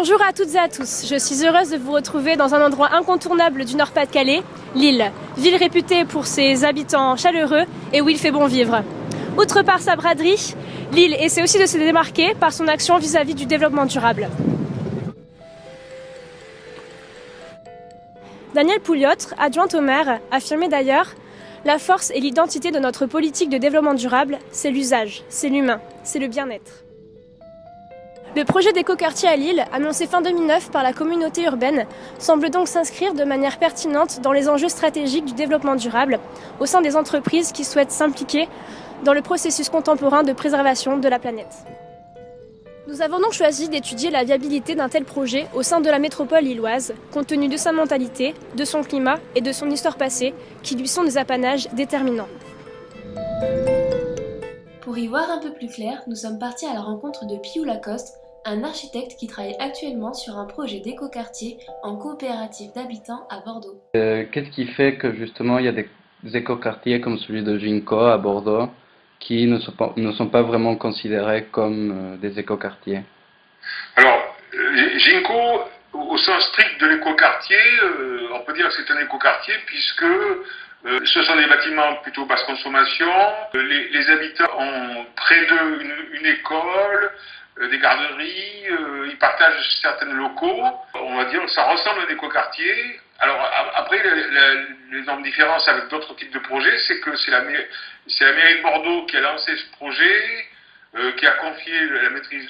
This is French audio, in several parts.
Bonjour à toutes et à tous, je suis heureuse de vous retrouver dans un endroit incontournable du Nord-Pas-de-Calais, Lille, ville réputée pour ses habitants chaleureux et où il fait bon vivre. Outre par sa braderie, Lille essaie aussi de se démarquer par son action vis-à-vis du développement durable. Danielle Pouliot, adjointe au maire, affirmait d'ailleurs « La force et l'identité de notre politique de développement durable, c'est l'usage, c'est l'humain, c'est le bien-être ». Le projet d'écoquartier à Lille, annoncé fin 2009 par la communauté urbaine, semble donc s'inscrire de manière pertinente dans les enjeux stratégiques du développement durable au sein des entreprises qui souhaitent s'impliquer dans le processus contemporain de préservation de la planète. Nous avons donc choisi d'étudier la viabilité d'un tel projet au sein de la métropole lilloise, compte tenu de sa mentalité, de son climat et de son histoire passée, qui lui sont des apanages déterminants. Pour y voir un peu plus clair, nous sommes partis à la rencontre de Piou Lacoste, un architecte qui travaille actuellement sur un projet d'écoquartier en coopérative d'habitants à Bordeaux. Qu'est-ce qui fait que justement il y a des écoquartiers comme celui de Ginkgo à Bordeaux qui ne sont pas vraiment considérés comme des écoquartiers? Alors, Ginkgo, au sens strict de l'écoquartier, on peut dire que c'est un écoquartier puisque ce sont des bâtiments plutôt basse consommation. Les habitants ont près d'eux une école, des garderies, ils partagent certains locaux. On va dire que ça ressemble à un écoquartier. Alors après, l'énorme différence avec d'autres types de projets, c'est que c'est la mairie de Bordeaux qui a lancé ce projet, qui a confié la maîtrise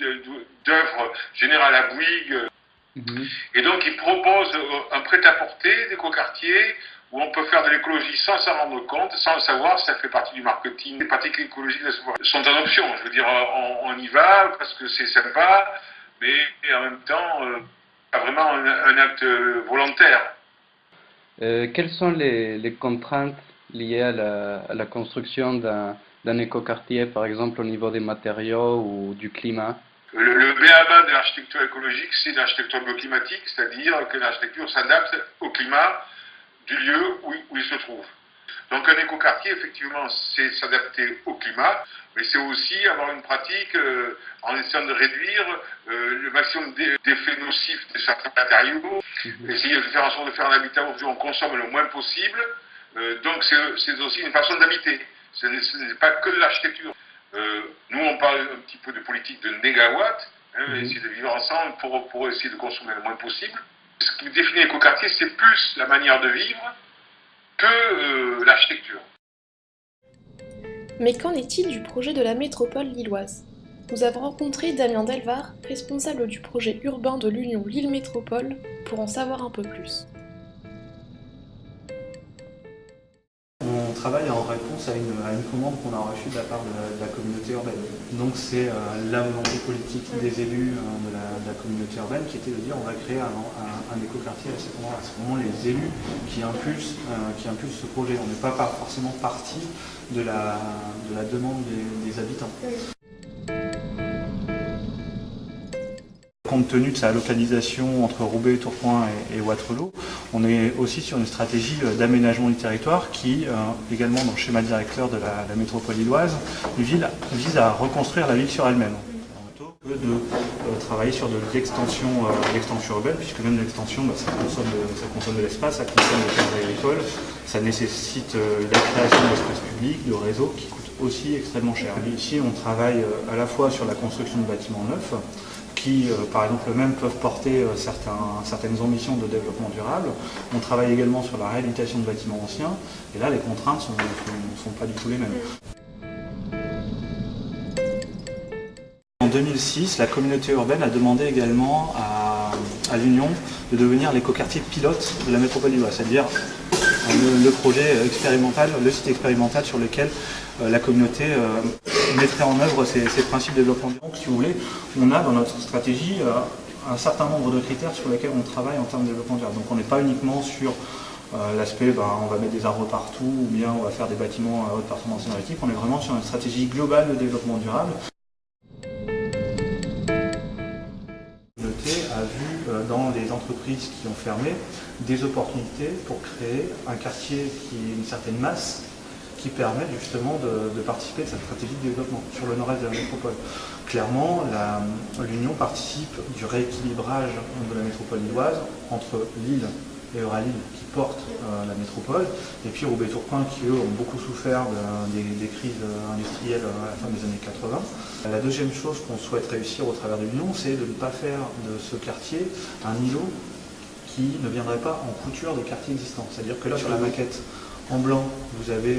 d'œuvre générale à Bouygues. Et donc ils proposent un prêt-à-porter d'écoquartier où on peut faire de l'écologie sans s'en rendre compte, sans le savoir, ça fait partie du marketing. Les pratiques écologiques sont en option. Je veux dire, on y va parce que c'est sympa, mais en même temps, pas vraiment un acte volontaire. Quelles sont les contraintes liées à la construction d'un écoquartier, par exemple au niveau des matériaux ou du climat? Le b.a.-ba de l'architecture écologique, c'est l'architecture bioclimatique, c'est-à-dire que l'architecture s'adapte au climat du lieu où il se trouve. Donc un écoquartier, effectivement, c'est s'adapter au climat, mais c'est aussi avoir une pratique en essayant de réduire le maximum d'effets nocifs de certains matériaux, essayer de faire en sorte de faire un habitat où on consomme le moins possible. Donc c'est aussi une façon d'habiter, ce n'est pas que de l'architecture. Nous on parle un petit peu de politique de négawatts, essayer de vivre ensemble pour essayer de consommer le moins possible. Ce qui définit l'écoquartier, c'est plus la manière de vivre que l'architecture. Mais qu'en est-il du projet de la métropole lilloise? Nous avons rencontré Damien Delvar, responsable du projet urbain de l'Union Lille Métropole, pour en savoir un peu plus. On travaille en réponse à une commande qu'on a reçue de la part de la communauté urbaine. Donc c'est la volonté politique des élus de la communauté urbaine qui était de dire on va créer un écoquartier à cet endroit-là. C'est vraiment les élus qui impulsent ce projet. On n'est pas forcément partie de la demande des habitants. Compte tenu de sa localisation entre Roubaix, Tourcoing et Waterloo, on est aussi sur une stratégie d'aménagement du territoire qui, également dans le schéma directeur de la métropole lilloise, vise à reconstruire la ville sur elle-même, plutôt que de travailler sur de l'extension urbaine, puisque même l'extension, ça consomme de l'espace, ça consomme des terres agricoles, ça nécessite la création d'espaces publics, de réseaux qui coûtent aussi extrêmement cher. Et ici, on travaille à la fois sur la construction de bâtiments neufs, qui, par exemple, eux-mêmes peuvent porter certaines ambitions de développement durable. On travaille également sur la réhabilitation de bâtiments anciens, et là, les contraintes ne sont pas du tout les mêmes. En 2006, la communauté urbaine a demandé également à l'Union de devenir l'écoquartier pilote de la métropole lilloise, c'est-à-dire le projet expérimental, le site expérimental sur lequel la communauté mettrait en œuvre ces principes de développement durable. Donc, si vous voulez, on a dans notre stratégie un certain nombre de critères sur lesquels on travaille en termes de développement durable. Donc on n'est pas uniquement sur l'aspect on va mettre des arbres partout ou bien on va faire des bâtiments à haute performance énergétique, on est vraiment sur une stratégie globale de développement durable. La communauté a vu dans les entreprises qui ont fermé des opportunités pour créer un quartier qui ait une certaine masse qui permettent justement de participer de cette stratégie de développement sur le nord-est de la métropole. Clairement, l'Union participe du rééquilibrage de la métropole lilloise entre Lille et Euralille qui portent la métropole, et puis Roubaix-Tourcoing qui eux ont beaucoup souffert des crises industrielles à la fin des années 80. La deuxième chose qu'on souhaite réussir au travers de l'Union, c'est de ne pas faire de ce quartier un îlot qui ne viendrait pas en couture des quartiers existants. C'est-à-dire que là, sur la maquette, en blanc, vous avez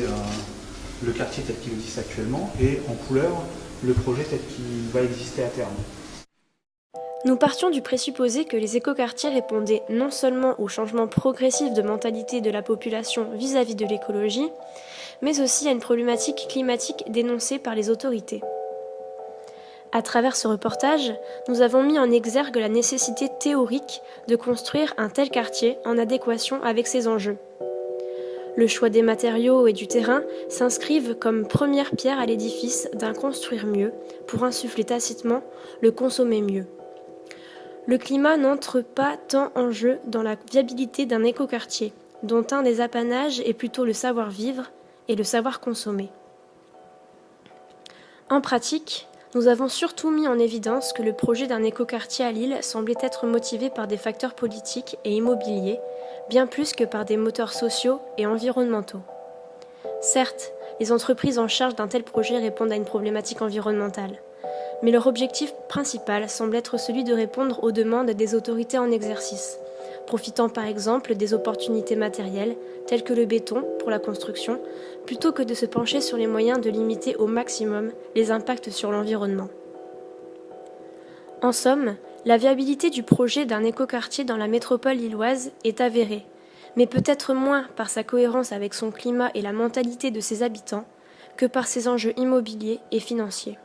le quartier tel qu'il existe actuellement, et en couleur, le projet tel qu'il va exister à terme. Nous partions du présupposé que les écoquartiers répondaient non seulement au changement progressif de mentalité de la population vis-à-vis de l'écologie, mais aussi à une problématique climatique dénoncée par les autorités. À travers ce reportage, nous avons mis en exergue la nécessité théorique de construire un tel quartier en adéquation avec ces enjeux. Le choix des matériaux et du terrain s'inscrivent comme première pierre à l'édifice d'un construire mieux pour insuffler tacitement le consommer mieux. Le climat n'entre pas tant en jeu dans la viabilité d'un écoquartier, dont un des apanages est plutôt le savoir-vivre et le savoir-consommer. En pratique, nous avons surtout mis en évidence que le projet d'un écoquartier à Lille semblait être motivé par des facteurs politiques et immobiliers, bien plus que par des moteurs sociaux et environnementaux. Certes, les entreprises en charge d'un tel projet répondent à une problématique environnementale, mais leur objectif principal semble être celui de répondre aux demandes des autorités en exercice, profitant par exemple des opportunités matérielles, telles que le béton pour la construction, plutôt que de se pencher sur les moyens de limiter au maximum les impacts sur l'environnement. En somme, la viabilité du projet d'un écoquartier dans la métropole lilloise est avérée, mais peut-être moins par sa cohérence avec son climat et la mentalité de ses habitants que par ses enjeux immobiliers et financiers.